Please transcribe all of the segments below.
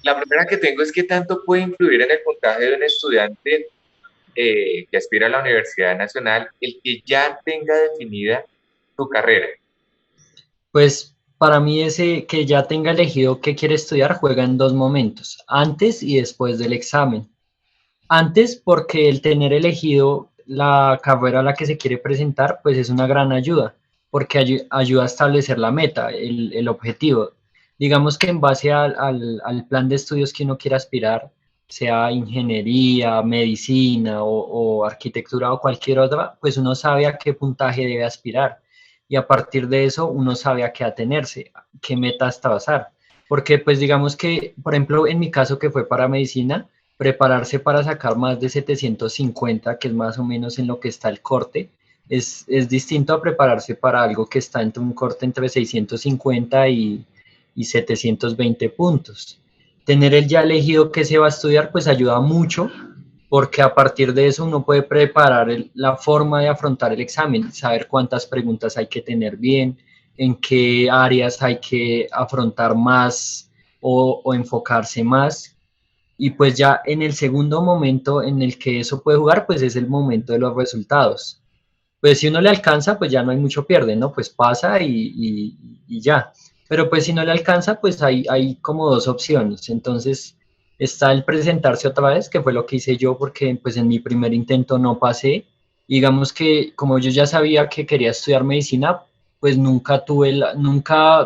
La primera que tengo es qué tanto puede influir en el puntaje de un estudiante que aspira a la Universidad Nacional el que ya tenga definida su carrera. Pues para mí ese que ya tenga elegido qué quiere estudiar juega en dos momentos, antes y después del examen. Antes porque el tener elegido la carrera a la que se quiere presentar pues es una gran ayuda, porque ayuda a establecer la meta, el objetivo. Digamos que en base al plan de estudios que uno quiera aspirar, sea ingeniería, medicina o arquitectura o cualquier otra, pues uno sabe a qué puntaje debe aspirar y a partir de eso uno sabe a qué atenerse, qué metas trazar. Porque pues digamos que, por ejemplo, en mi caso que fue para medicina, prepararse para sacar más de 750, que es más o menos en lo que está el corte, es distinto a prepararse para algo que está entre un corte entre 650 y 720 puntos. Tener el ya elegido que se va a estudiar, pues ayuda mucho, porque a partir de eso uno puede preparar la forma de afrontar el examen, saber cuántas preguntas hay que tener bien, en qué áreas hay que afrontar más o enfocarse más. Y pues ya en el segundo momento en el que eso puede jugar, pues es el momento de los resultados. Pues si uno le alcanza, pues ya no hay mucho pierde, ¿no? Pues pasa y ya. Pero pues si no le alcanza, pues hay como dos opciones. Entonces está el presentarse otra vez, que fue lo que hice yo, porque pues en mi primer intento no pasé. Digamos que como yo ya sabía que quería estudiar medicina, pues nunca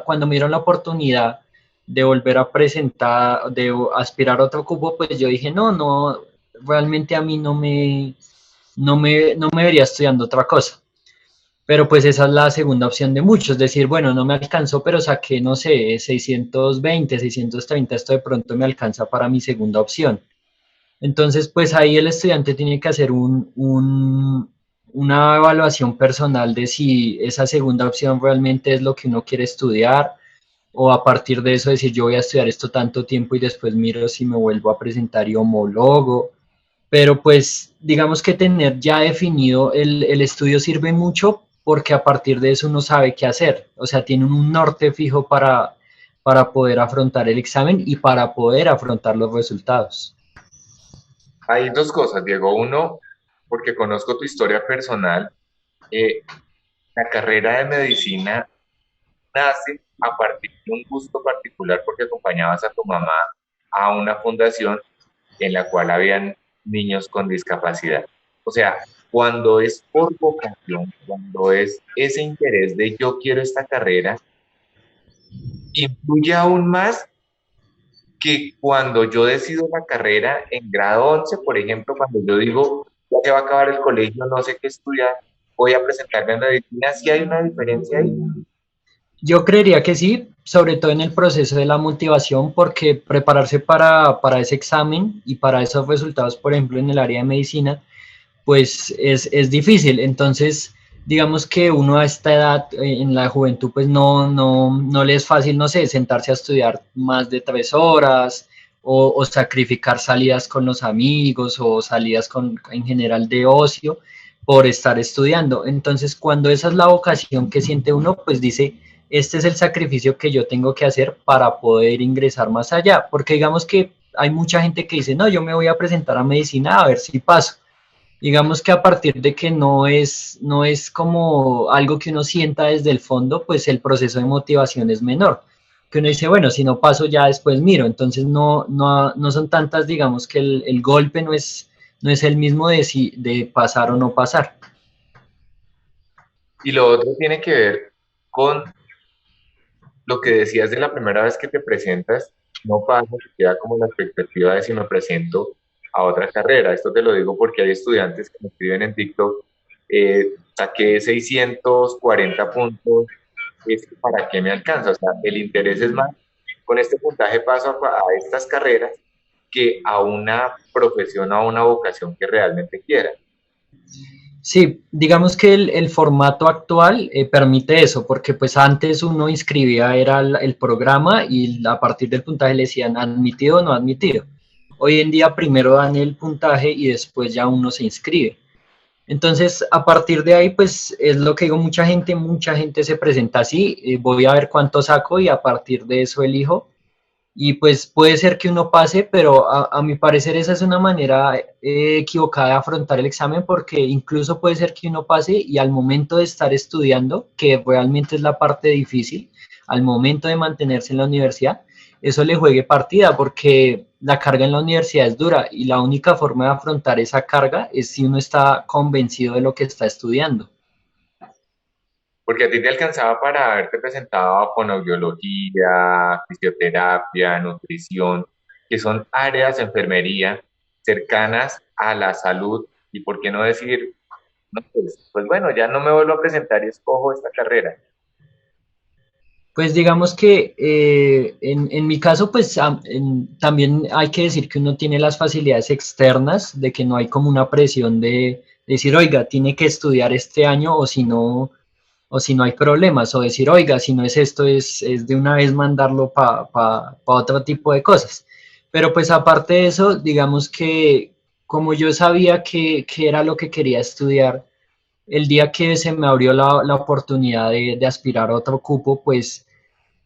cuando me dieron la oportunidad de volver a presentar, de aspirar a otro cupo, pues yo dije, no, realmente a mí no me vería estudiando otra cosa. Pero pues esa es la segunda opción de muchos, decir, bueno, no me alcanzó, pero saqué, no sé, 620, 630, esto de pronto me alcanza para mi segunda opción. Entonces, pues ahí el estudiante tiene que hacer una evaluación personal de si esa segunda opción realmente es lo que uno quiere estudiar, o a partir de eso decir, yo voy a estudiar esto tanto tiempo y después miro si me vuelvo a presentar y homólogo. Pero pues digamos que tener ya definido el estudio sirve mucho porque a partir de eso uno sabe qué hacer, o sea, tiene un norte fijo para poder afrontar el examen y para poder afrontar los resultados. Hay dos cosas, Diego. Uno, porque conozco tu historia personal, la carrera de medicina nace a partir de un gusto particular porque acompañabas a tu mamá a una fundación en la cual habían niños con discapacidad. O sea, cuando es por vocación, cuando es ese interés de yo quiero esta carrera, influye aún más que cuando yo decido la carrera en grado 11, por ejemplo, cuando yo digo, ya se va a acabar el colegio, no sé qué estudiar, voy a presentarme en medicina, sí hay una diferencia ahí. Yo creería que sí, sobre todo en el proceso de la motivación, porque prepararse para ese examen y para esos resultados, por ejemplo, en el área de medicina, pues es difícil. Entonces, digamos que uno a esta edad, en la juventud, pues no le es fácil, no sé, sentarse a estudiar más de 3 horas o sacrificar salidas con los amigos o salidas en general de ocio por estar estudiando. Entonces, cuando esa es la vocación que siente uno, pues dice, este es el sacrificio que yo tengo que hacer para poder ingresar más allá, porque digamos que hay mucha gente que dice, no, yo me voy a presentar a medicina a ver si paso. Digamos que a partir de que no es como algo que uno sienta desde el fondo, pues el proceso de motivación es menor. Que uno dice, bueno, si no paso ya después miro. Entonces no son tantas, digamos que el golpe no es el mismo de pasar o no pasar. Y lo otro tiene que ver con lo que decías de la primera vez que te presentas, no pasa, te queda como la expectativa de si me presento a otra carrera. Esto te lo digo porque hay estudiantes que me escriben en TikTok, saqué 640 puntos, ¿para qué me alcanza? O sea, el interés es más, con este puntaje paso a estas carreras que a una profesión, a una vocación que realmente quiera. Sí, digamos que el formato actual permite eso, porque pues antes uno inscribía era el programa y a partir del puntaje le decían admitido o no admitido. Hoy en día primero dan el puntaje y después ya uno se inscribe. Entonces, a partir de ahí, pues es lo que digo, mucha gente se presenta así, voy a ver cuánto saco y a partir de eso elijo. Y pues puede ser que uno pase, pero a mi parecer esa es una manera equivocada de afrontar el examen porque incluso puede ser que uno pase y al momento de estar estudiando, que realmente es la parte difícil, al momento de mantenerse en la universidad, eso le juegue partida porque la carga en la universidad es dura y la única forma de afrontar esa carga es si uno está convencido de lo que está estudiando. Porque a ti te alcanzaba para haberte presentado a fonoaudiología, fisioterapia, nutrición, que son áreas de enfermería cercanas a la salud, y por qué no decir, no, pues bueno, ya no me vuelvo a presentar y escojo esta carrera. Pues digamos que en mi caso, pues también hay que decir que uno tiene las facilidades externas, de que no hay como una presión de decir, oiga, tiene que estudiar este año o si no hay problemas, o decir, oiga, si no es esto, es de una vez mandarlo para otro tipo de cosas. Pero pues aparte de eso, digamos que como yo sabía que era lo que quería estudiar, el día que se me abrió la oportunidad de aspirar a otro cupo, pues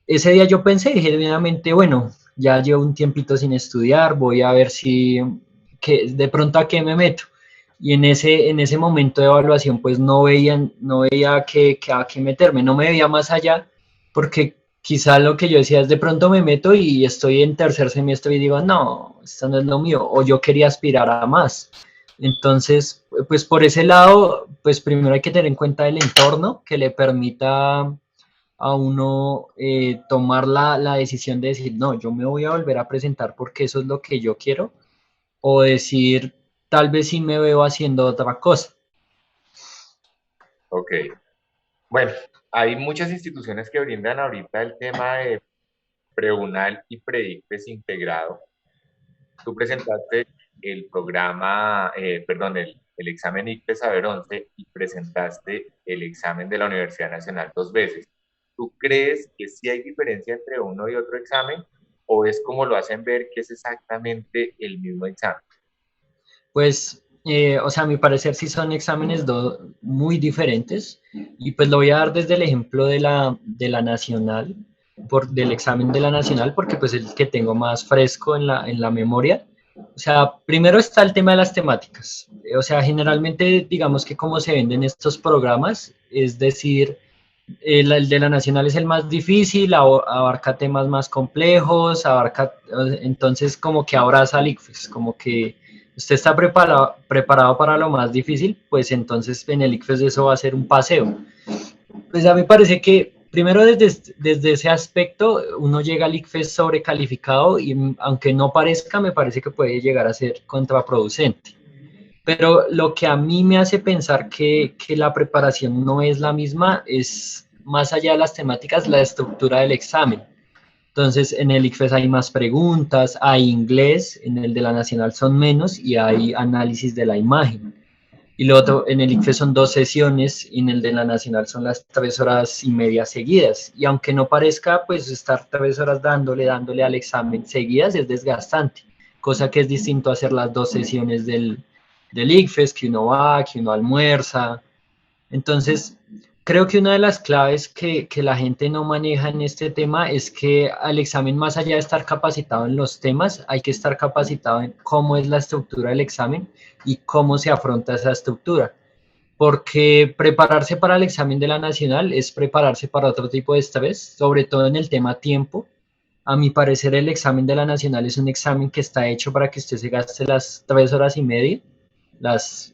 ese día yo pensé genuinamente, bueno, ya llevo un tiempito sin estudiar, voy a ver si que de pronto a qué me meto. Y en ese momento de evaluación, pues no veía que a qué meterme, no me veía más allá, porque quizá lo que yo decía es de pronto me meto y estoy en tercer semestre y digo, no, esto no es lo mío, o yo quería aspirar a más. Entonces, pues por ese lado, pues primero hay que tener en cuenta el entorno que le permita a uno tomar la decisión de decir, no, yo me voy a volver a presentar porque eso es lo que yo quiero, o decir, tal vez sí me veo haciendo otra cosa. Ok, bueno, hay muchas instituciones que brindan ahorita el tema de preunal y pre-ICFES integrado. Tú presentaste el programa, perdón, el examen ICFES Saber 11 y presentaste el examen de la Universidad Nacional 2 veces. ¿Tú crees que sí hay diferencia entre uno y otro examen o es como lo hacen ver que es exactamente el mismo examen? Pues, o sea, a mi parecer sí son exámenes muy diferentes y pues lo voy a dar desde el ejemplo de la nacional, del examen de la nacional, porque pues es el que tengo más fresco en la memoria. O sea, primero está el tema de las temáticas. O sea, generalmente digamos que como se venden estos programas, es decir, el de la nacional es el más difícil, abarca temas más complejos, entonces como que abraza al ICFES, como que usted está preparado para lo más difícil, pues entonces en el ICFES eso va a ser un paseo. Pues a mí me parece que primero desde ese aspecto uno llega al ICFES sobrecalificado y aunque no parezca, me parece que puede llegar a ser contraproducente. Pero lo que a mí me hace pensar que la preparación no es la misma es, más allá de las temáticas, la estructura del examen. Entonces, en el ICFES hay más preguntas, hay inglés, en el de la Nacional son menos y hay análisis de la imagen. Y lo otro, en el ICFES son 2 sesiones y en el de la Nacional son las 3 horas y media seguidas. Y aunque no parezca, pues estar 3 horas dándole al examen seguidas es desgastante, cosa que es distinto a hacer las 2 sesiones del ICFES, que uno va, que uno almuerza. Entonces, creo que una de las claves que la gente no maneja en este tema es que al examen, más allá de estar capacitado en los temas, hay que estar capacitado en cómo es la estructura del examen y cómo se afronta esa estructura. Porque prepararse para el examen de la nacional es prepararse para otro tipo de estrés, sobre todo en el tema tiempo. A mi parecer, el examen de la nacional es un examen que está hecho para que usted se gaste las 3 horas y media.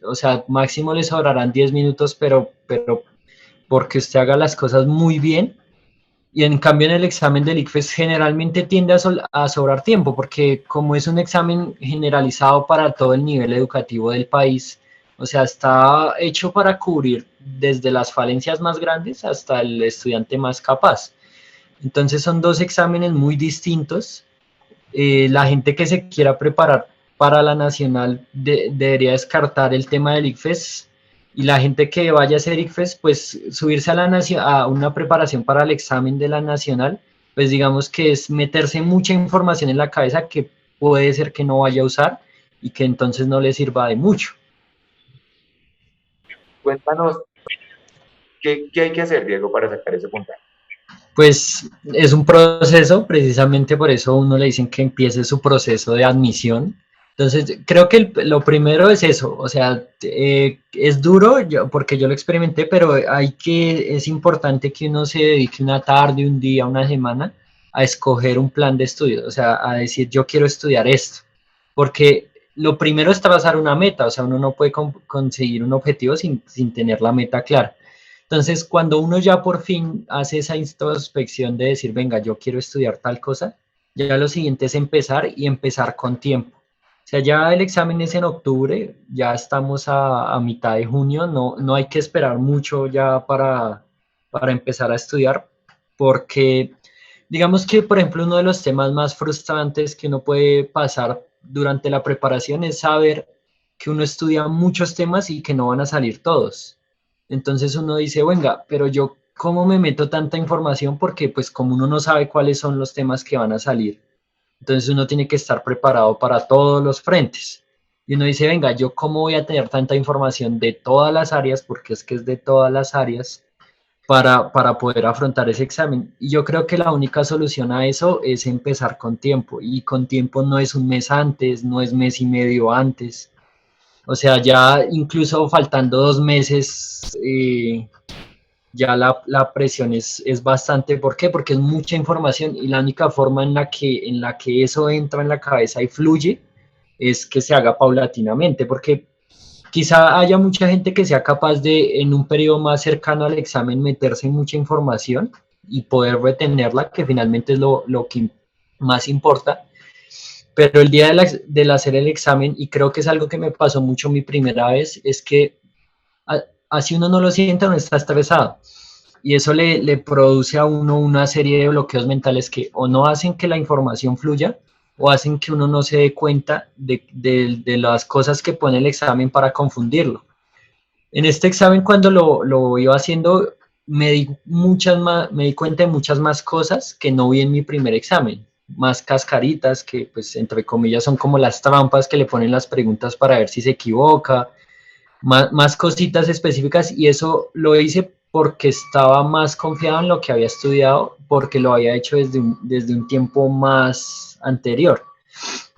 O sea, máximo le sobrarán 10 minutos, pero porque usted haga las cosas muy bien. Y en cambio en el examen del ICFES generalmente tiende a sobrar tiempo, porque como es un examen generalizado para todo el nivel educativo del país, o sea, está hecho para cubrir desde las falencias más grandes hasta el estudiante más capaz. Entonces son dos exámenes muy distintos. La gente que se quiera preparar para la nacional debería descartar el tema del ICFES y la gente que vaya a hacer ICFES, pues subirse a una preparación para el examen de la nacional, pues digamos que es meterse mucha información en la cabeza que puede ser que no vaya a usar y que entonces no le sirva de mucho. Cuéntanos, ¿qué hay que hacer, Diego, para sacar ese puntaje? Pues es un proceso, precisamente por eso uno le dicen que empiece su proceso de admisión. Entonces, creo que lo primero es eso, o sea, es duro porque yo lo experimenté, pero es importante que uno se dedique una tarde, un día, una semana a escoger un plan de estudio, o sea, a decir yo quiero estudiar esto, porque lo primero es trazar una meta, o sea, uno no puede conseguir un objetivo sin tener la meta clara. Entonces, cuando uno ya por fin hace esa introspección de decir, venga, yo quiero estudiar tal cosa, ya lo siguiente es empezar y empezar con tiempo. O sea, ya el examen es en octubre, ya estamos a mitad de junio, no hay que esperar mucho ya para empezar a estudiar, porque digamos que, por ejemplo, uno de los temas más frustrantes que uno puede pasar durante la preparación es saber que uno estudia muchos temas y que no van a salir todos. Entonces uno dice, venga, pero yo, ¿cómo me meto tanta información? Porque pues como uno no sabe cuáles son los temas que van a salir, entonces uno tiene que estar preparado para todos los frentes. Y uno dice, venga, ¿yo cómo voy a tener tanta información de todas las áreas? Porque es que es de todas las áreas para poder afrontar ese examen. Y yo creo que la única solución a eso es empezar con tiempo. Y con tiempo no es un mes antes, no es mes y medio antes. O sea, ya incluso faltando 2 meses, ya la presión es bastante. ¿Por qué? Porque es mucha información y la única forma en la que eso entra en la cabeza y fluye es que se haga paulatinamente, porque quizá haya mucha gente que sea capaz de, en un periodo más cercano al examen, meterse en mucha información y poder retenerla, que finalmente es lo que más importa. Pero el día del hacer el examen, y creo que es algo que me pasó mucho mi primera vez, es que así uno no lo siente, no está estresado. Y eso le produce a uno una serie de bloqueos mentales que o no hacen que la información fluya o hacen que uno no se dé cuenta de las cosas que pone el examen para confundirlo. En este examen, cuando lo iba haciendo, me di cuenta de muchas más cosas que no vi en mi primer examen. Más cascaritas que, pues, entre comillas, son como las trampas que le ponen las preguntas para ver si se equivoca, más cositas específicas, y eso lo hice porque estaba más confiado en lo que había estudiado, porque lo había hecho desde un tiempo más anterior.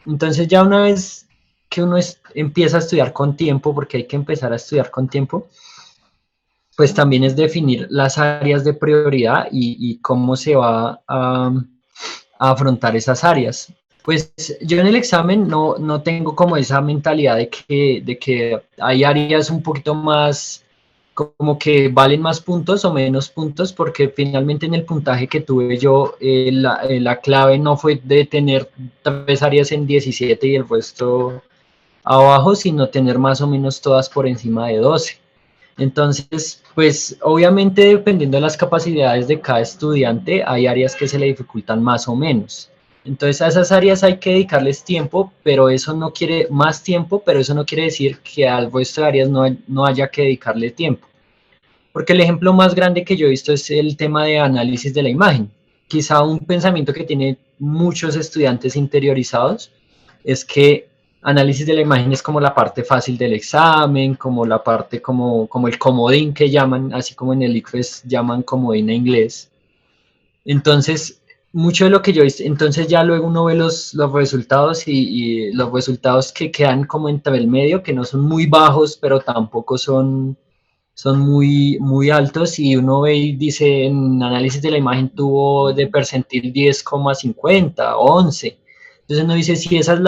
Entonces ya una vez que uno empieza a estudiar con tiempo, porque hay que empezar a estudiar con tiempo, pues también es definir las áreas de prioridad y cómo se va a afrontar esas áreas. Pues yo en el examen no tengo como esa mentalidad de que hay áreas un poquito más como que valen más puntos o menos puntos, porque finalmente en el puntaje que tuve yo, la clave no fue de tener 3 áreas en 17 y el resto abajo, sino tener más o menos todas por encima de 12. Entonces, pues obviamente dependiendo de las capacidades de cada estudiante, hay áreas que se le dificultan más o menos. Entonces a esas áreas hay que dedicarles tiempo, pero eso no quiere más tiempo, pero eso no quiere decir que al resto de áreas no haya que dedicarle tiempo. Porque el ejemplo más grande que yo he visto es el tema de análisis de la imagen. Quizá un pensamiento que tiene muchos estudiantes interiorizados es que análisis de la imagen es como la parte fácil del examen, como la parte como el comodín que llaman, así como en el ICFES llaman comodín en inglés. Entonces, mucho de lo que yo hice, entonces ya luego uno ve los resultados y los resultados que quedan como entre el medio, que no son muy bajos, pero tampoco son muy altos, y uno ve y dice en análisis de la imagen tuvo de percentil 10,50, 11. Entonces uno dice, si esa es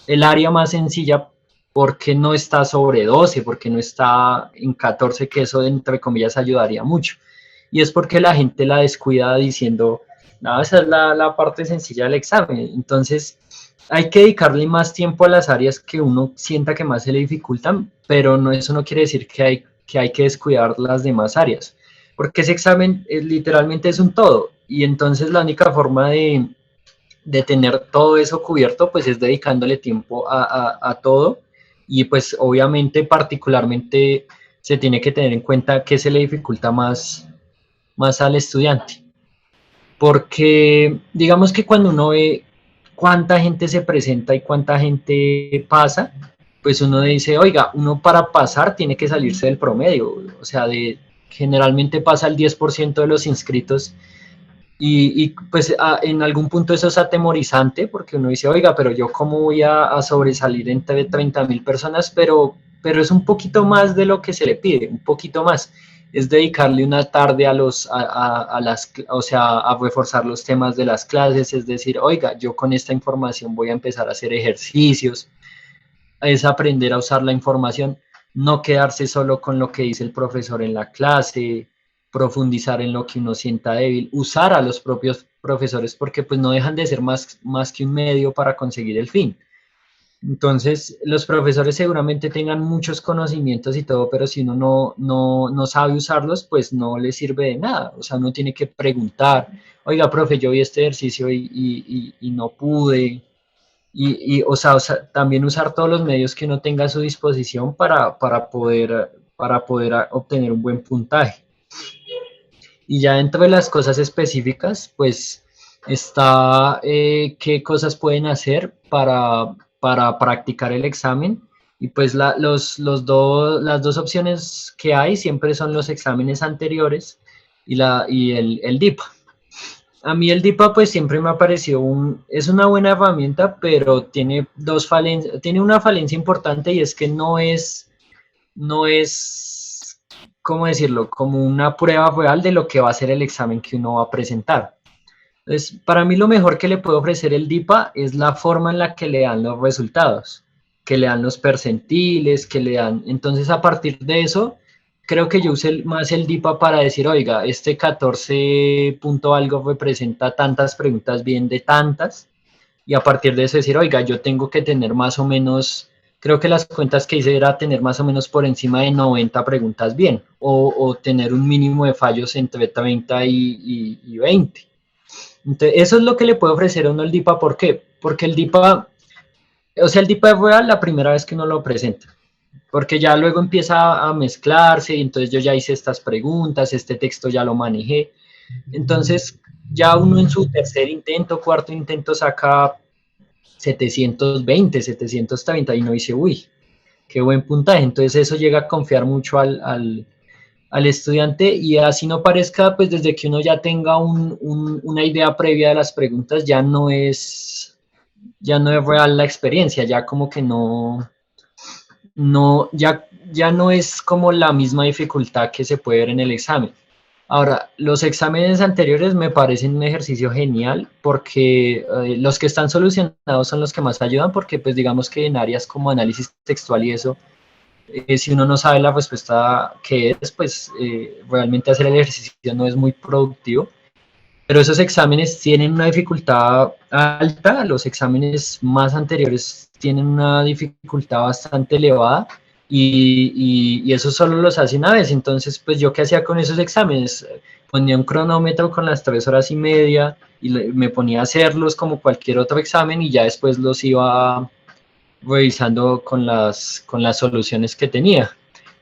el área más sencilla, ¿por qué no está sobre 12? ¿Por qué no está en 14? Que eso, entre comillas, ayudaría mucho. Y es porque la gente la descuida diciendo, no, esa es la parte sencilla del examen. Entonces, hay que dedicarle más tiempo a las áreas que uno sienta que más se le dificultan, pero eso no quiere decir que hay que descuidar las demás áreas, porque ese examen literalmente es un todo, y entonces la única forma de tener todo eso cubierto, pues es dedicándole tiempo a todo, y pues obviamente particularmente se tiene que tener en cuenta qué se le dificulta más al estudiante. Porque digamos que cuando uno ve cuánta gente se presenta y cuánta gente pasa, pues uno dice, oiga, uno para pasar tiene que salirse del promedio, o sea, generalmente pasa el 10% de los inscritos, Pues en algún punto eso es atemorizante porque uno dice, oiga, pero yo cómo voy a sobresalir entre 30.000 personas, pero es un poquito más de lo que se le pide, un poquito más. Es dedicarle una tarde o sea, a reforzar los temas de las clases, es decir, oiga, yo con esta información voy a empezar a hacer ejercicios, es aprender a usar la información, no quedarse solo con lo que dice el profesor en la clase, profundizar en lo que uno sienta débil, usar a los propios profesores porque pues no dejan de ser más que un medio para conseguir el fin. Entonces, los profesores seguramente tengan muchos conocimientos y todo, pero si uno no sabe usarlos, pues no le sirve de nada. O sea, uno tiene que preguntar, oiga, profe, yo vi este ejercicio y no pude, o sea, también usar todos los medios que uno tenga a su disposición para poder obtener un buen puntaje. Y ya dentro de las cosas específicas, pues está qué cosas pueden hacer para practicar el examen. Y pues las dos opciones que hay siempre son los exámenes anteriores y el DIPA. A mí el DIPA pues siempre me ha parecido es una buena herramienta, pero tiene una falencia importante y es que no es, ¿cómo decirlo? Como una prueba real de lo que va a ser el examen que uno va a presentar. Entonces, para mí lo mejor que le puede ofrecer el DIPA es la forma en la que le dan los resultados, que le dan los percentiles, que le dan. Entonces, a partir de eso, creo que yo usé más el DIPA para decir, oiga, este 14 punto algo representa tantas preguntas bien de tantas, y a partir de eso decir, oiga, yo tengo que tener más o menos, creo que las cuentas que hice era tener más o menos por encima de 90 preguntas bien, o tener un mínimo de fallos entre 30 y 20. Entonces, eso es lo que le puede ofrecer a uno el DIPA. ¿Por qué? Porque el DIPA, o sea, el DIPA es real la primera vez que uno lo presenta, porque ya luego empieza a mezclarse y entonces yo ya hice estas preguntas, este texto ya lo manejé. Entonces, ya uno en su tercer intento, cuarto intento saca 720, 730 y uno dice, uy, qué buen puntaje. Entonces eso llega a confiar mucho al estudiante y así no parezca, pues desde que uno ya tenga una idea previa de las preguntas, ya no es real la experiencia, ya como que ya no es como la misma dificultad que se puede ver en el examen. Ahora, los exámenes anteriores me parecen un ejercicio genial porque los que están solucionados son los que más ayudan porque pues digamos que en áreas como análisis textual y eso, si uno no sabe la respuesta que es, pues realmente hacer el ejercicio no es muy productivo. Pero esos exámenes tienen una dificultad alta, los exámenes más anteriores tienen una dificultad bastante elevada y eso solo los hace una vez. Entonces, pues yo qué hacía con esos exámenes, ponía un cronómetro con las 3 horas y media y me ponía a hacerlos como cualquier otro examen y ya después los iba revisando con las soluciones que tenía.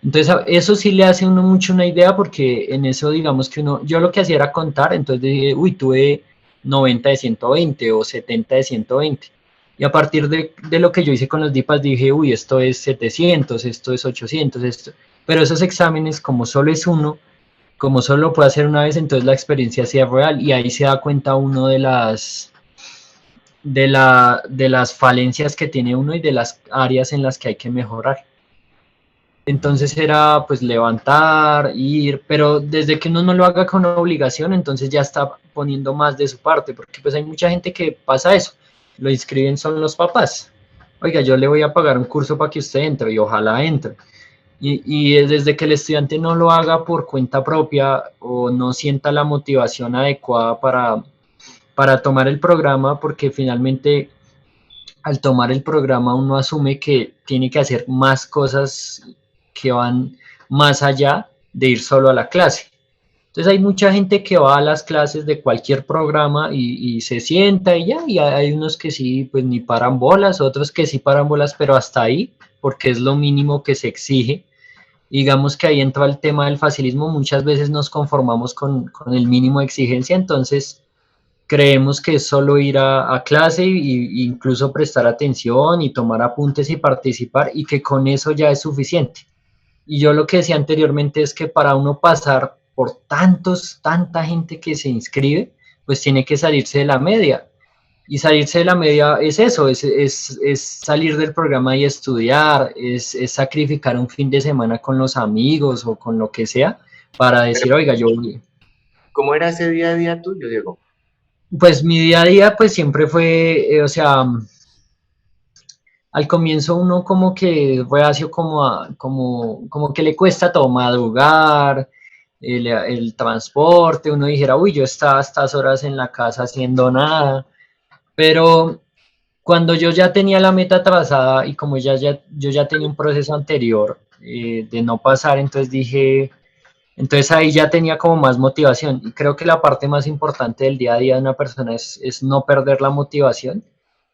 Entonces, eso sí le hace a uno mucho una idea porque en eso, digamos que yo lo que hacía era contar, entonces dije, uy, tuve 90 de 120 o 70 de 120. Y a partir de lo que yo hice con los DIPAS dije, uy, esto es 700, esto es 800, esto. Pero esos exámenes, como solo es uno, como solo lo puede hacer una vez, entonces la experiencia sí es real y ahí se da cuenta uno de las falencias que tiene uno y de las áreas en las que hay que mejorar. Entonces era pues levantar, ir, pero desde que uno no lo haga con obligación, entonces ya está poniendo más de su parte, porque pues hay mucha gente que pasa eso, lo inscriben son los papás. Oiga, yo le voy a pagar un curso para que usted entre y ojalá entre. Y desde que el estudiante no lo haga por cuenta propia o no sienta la motivación adecuada para tomar el programa, porque finalmente al tomar el programa uno asume que tiene que hacer más cosas que van más allá de ir solo a la clase. Entonces hay mucha gente que va a las clases de cualquier programa y se sienta y ya, y hay unos que sí, pues ni paran bolas, otros que sí paran bolas, pero hasta ahí, porque es lo mínimo que se exige. Digamos que ahí entra el tema del facilismo, muchas veces nos conformamos con el mínimo de exigencia, entonces creemos que es solo ir a clase y incluso prestar atención y tomar apuntes y participar y que con eso ya es suficiente. Y yo lo que decía anteriormente es que para uno pasar por tanta gente que se inscribe, pues tiene que salirse de la media. Y salirse de la media es eso, es salir del programa y estudiar, es sacrificar un fin de semana con los amigos o con lo que sea para Pero, decir, oiga, yo, ¿cómo era ese día a día tuyo, Diego? pues mi día a día pues siempre fue, o sea, al comienzo uno como que reacio como que le cuesta todo madrugar, el transporte, uno dijera, uy, yo estaba a estas horas en la casa haciendo nada, pero cuando yo ya tenía la meta trazada y como yo ya tenía un proceso anterior de no pasar, entonces dije, entonces ahí ya tenía como más motivación. Y creo que la parte más importante del día a día de una persona es no perder la motivación,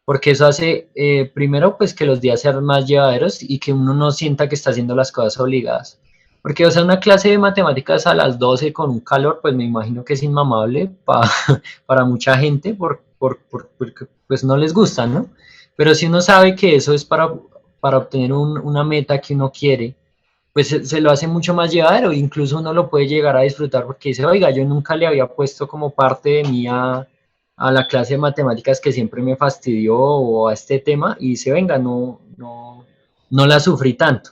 porque eso hace, primero, pues que los días sean más llevaderos y que uno no sienta que está haciendo las cosas obligadas. Porque, o sea, una clase de matemáticas a las 12 con un calor, pues me imagino que es inmamable para mucha gente porque pues no les gusta, ¿no? Pero si uno sabe que eso es para obtener una meta que uno quiere, pues se lo hace mucho más llevadero, incluso uno lo puede llegar a disfrutar porque dice, oiga, yo nunca le había puesto como parte de mí a la clase de matemáticas que siempre me fastidió o a este tema y dice, venga, no la sufrí tanto.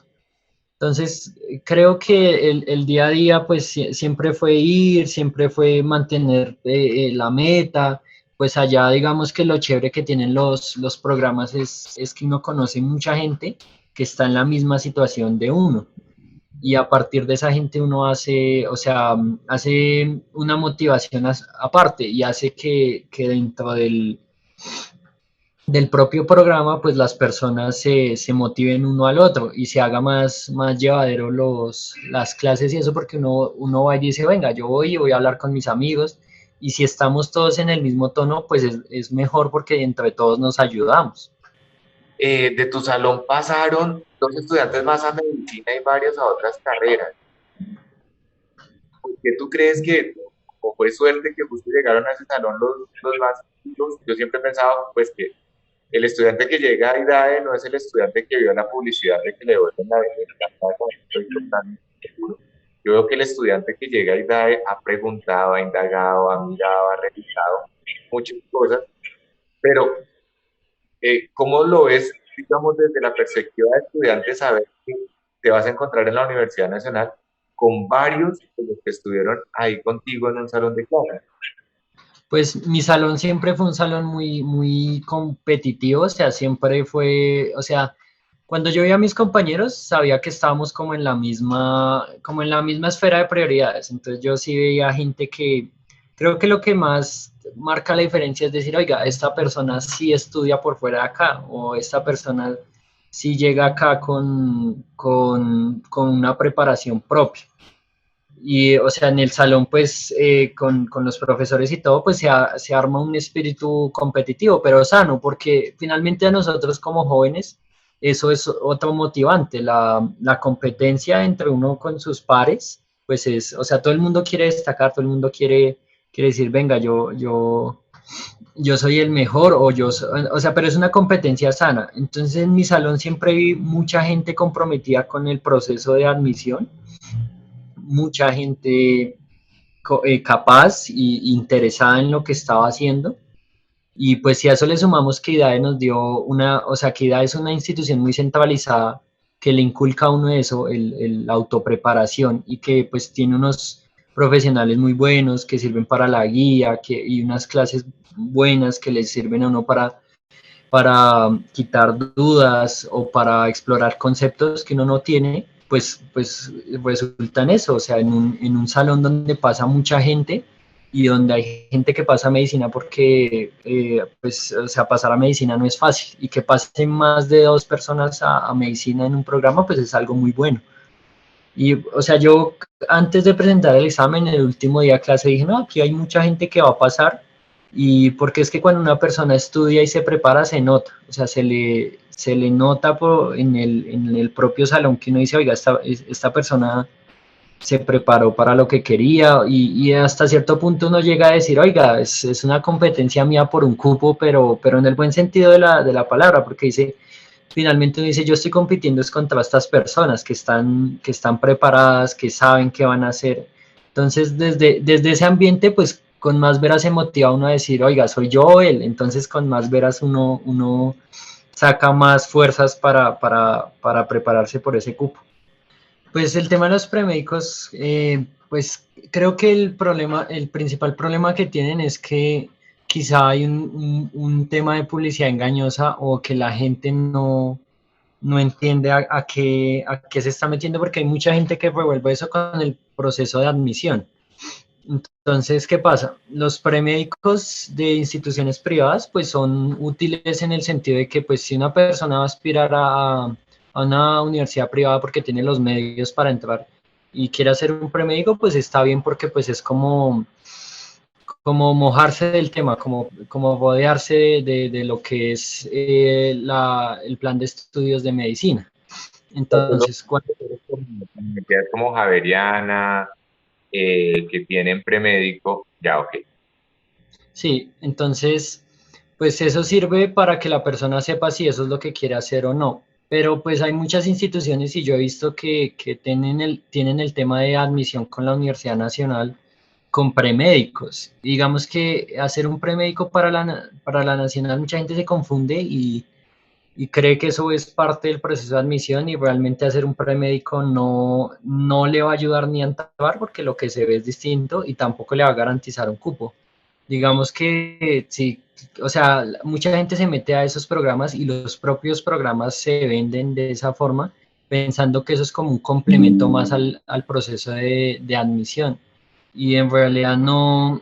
Entonces, creo que el día a día, pues siempre fue ir, siempre fue mantener la meta, pues allá digamos que lo chévere que tienen los programas es que uno conoce mucha gente que está en la misma situación de uno y a partir de esa gente uno hace, o sea, hace una motivación aparte y hace que dentro del propio programa, pues las personas se motiven uno al otro y se haga más llevadero las clases y eso porque uno va y dice, venga, yo voy y voy a hablar con mis amigos y si estamos todos en el mismo tono, pues es mejor porque entre todos nos ayudamos. De tu salón pasaron dos estudiantes más a medicina y varios a otras carreras. ¿Por qué tú crees que, o fue suerte que justo llegaron a ese salón los más chicos? Yo siempre he pensado, pues, que el estudiante que llega a IDAE no es el estudiante que vio la publicidad de que le vuelven a venir la casa, estoy totalmente seguro. Yo veo que el estudiante que llega a IDAE ha preguntado, ha indagado, ha mirado, ha revisado muchas cosas, pero ¿cómo lo ves, digamos, desde la perspectiva de estudiante, saber que te vas a encontrar en la Universidad Nacional con varios de los que estuvieron ahí contigo en un salón de clases? Pues mi salón siempre fue un salón muy competitivo, o sea, siempre fue, o sea, cuando yo veía a mis compañeros, sabía que estábamos como en la misma esfera de prioridades. Entonces yo sí veía gente que, creo que lo que más marca la diferencia es decir, oiga, esta persona sí estudia por fuera de acá, o esta persona sí llega acá con una preparación propia. Y, o sea, en el salón, pues, con los profesores y todo, pues se arma un espíritu competitivo, pero sano, porque finalmente a nosotros como jóvenes, eso es otro motivante, la competencia entre uno con sus pares, pues es, o sea, todo el mundo quiere destacar, todo el mundo quiere decir, venga, yo soy el mejor, o sea, pero es una competencia sana. Entonces, en mi salón siempre vi mucha gente comprometida con el proceso de admisión, mucha gente capaz e interesada en lo que estaba haciendo. Y pues si a eso le sumamos que IDAE nos dio o sea, que IDAE es una institución muy centralizada que le inculca a uno eso, la autopreparación y que pues tiene unos profesionales muy buenos que sirven para la guía y unas clases buenas que les sirven a uno para quitar dudas o para explorar conceptos que uno no tiene, pues resulta en eso, o sea, en un salón donde pasa mucha gente y donde hay gente que pasa medicina porque, pues, o sea, pasar a medicina no es fácil y que pasen más de dos personas a medicina en un programa, pues es algo muy bueno. Y, o sea, yo antes de presentar el examen, el último día de clase, dije, no, aquí hay mucha gente que va a pasar. Y porque es que cuando una persona estudia y se prepara, se nota. O sea, se le nota en el propio salón que uno dice, oiga, esta persona se preparó para lo que quería. Y hasta cierto punto uno llega a decir, oiga, es una competencia mía por un cupo, pero en el buen sentido de la palabra, porque dice, finalmente uno dice, yo estoy compitiendo es contra estas personas que están preparadas, que saben qué van a hacer. Entonces, desde ese ambiente, pues con más veras se motiva uno a decir, oiga, soy yo o él, entonces con más veras uno saca más fuerzas para prepararse por ese cupo. Pues el tema de los premédicos, pues creo que el principal problema que tienen es que quizá hay un tema de publicidad engañosa o que la gente no entiende a qué se está metiendo, porque hay mucha gente que revuelve eso con el proceso de admisión. Entonces, ¿qué pasa? Los premédicos de instituciones privadas pues son útiles en el sentido de que pues si una persona va a aspirar a una universidad privada porque tiene los medios para entrar y quiere hacer un premédico, pues está bien porque pues es como mojarse del tema, como rodearse de lo que es el plan de estudios de medicina. Entonces, Universidades como Javeriana, que tienen premédico, ya, ok. sí, entonces, pues eso sirve para que la persona sepa si eso es lo que quiere hacer o no. Pero pues hay muchas instituciones y yo he visto que tienen el tema de admisión con la Universidad Nacional con premédicos. Digamos que hacer un premédico para la Nacional, mucha gente se confunde y cree que eso es parte del proceso de admisión y realmente hacer un premédico no le va a ayudar ni a entrar porque lo que se ve es distinto y tampoco le va a garantizar un cupo. Digamos que sí, o sea, mucha gente se mete a esos programas y los propios programas se venden de esa forma, pensando que eso es como un complemento más al proceso de admisión. Y en realidad no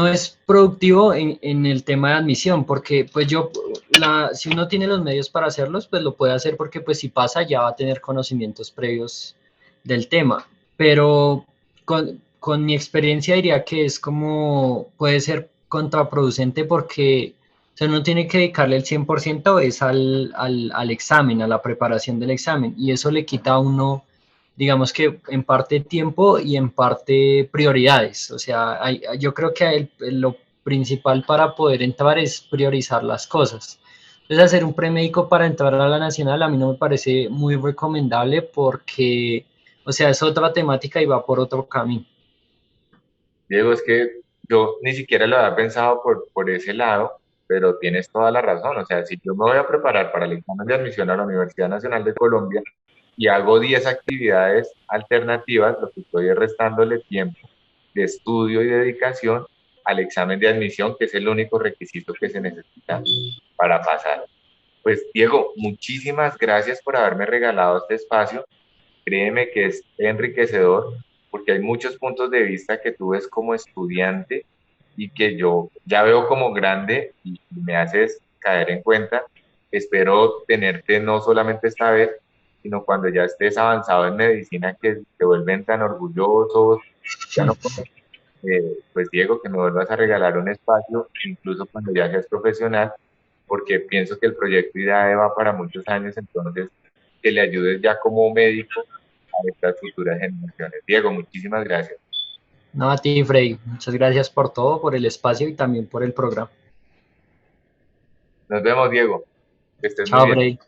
es productivo en el tema de admisión, porque pues si uno tiene los medios para hacerlos, pues lo puede hacer porque pues si pasa ya va a tener conocimientos previos del tema, pero con mi experiencia diría que es como, puede ser contraproducente porque o sea, uno tiene que dedicarle el 100% es al examen, a la preparación del examen, y eso le quita a uno digamos que en parte tiempo y en parte prioridades. O sea, yo creo que lo principal para poder entrar es priorizar las cosas. Entonces, hacer un premédico para entrar a la nacional a mí no me parece muy recomendable porque, o sea, es otra temática y va por otro camino. Diego, es que yo ni siquiera lo había pensado por ese lado, pero tienes toda la razón. O sea, si yo me voy a preparar para el examen de admisión a la Universidad Nacional de Colombia y hago 10 actividades alternativas, lo que estoy es restándole tiempo de estudio y dedicación al examen de admisión, que es el único requisito que se necesita para pasar. Pues Diego, muchísimas gracias por haberme regalado este espacio. Créeme que es enriquecedor porque hay muchos puntos de vista que tú ves como estudiante y que yo ya veo como grande y me haces caer en cuenta. Espero tenerte no solamente esta vez, sino cuando ya estés avanzado en medicina, que te vuelven tan orgullosos. Ya no, pues Diego, que me vuelvas a regalar un espacio, incluso cuando ya seas profesional, porque pienso que el proyecto IDAE va para muchos años, entonces que le ayudes ya como médico a estas futuras generaciones. Diego, muchísimas gracias. No, a ti, Frey, muchas gracias por todo, por el espacio y también por el programa. Nos vemos, Diego. Que estés muy Chao, bien. Frey.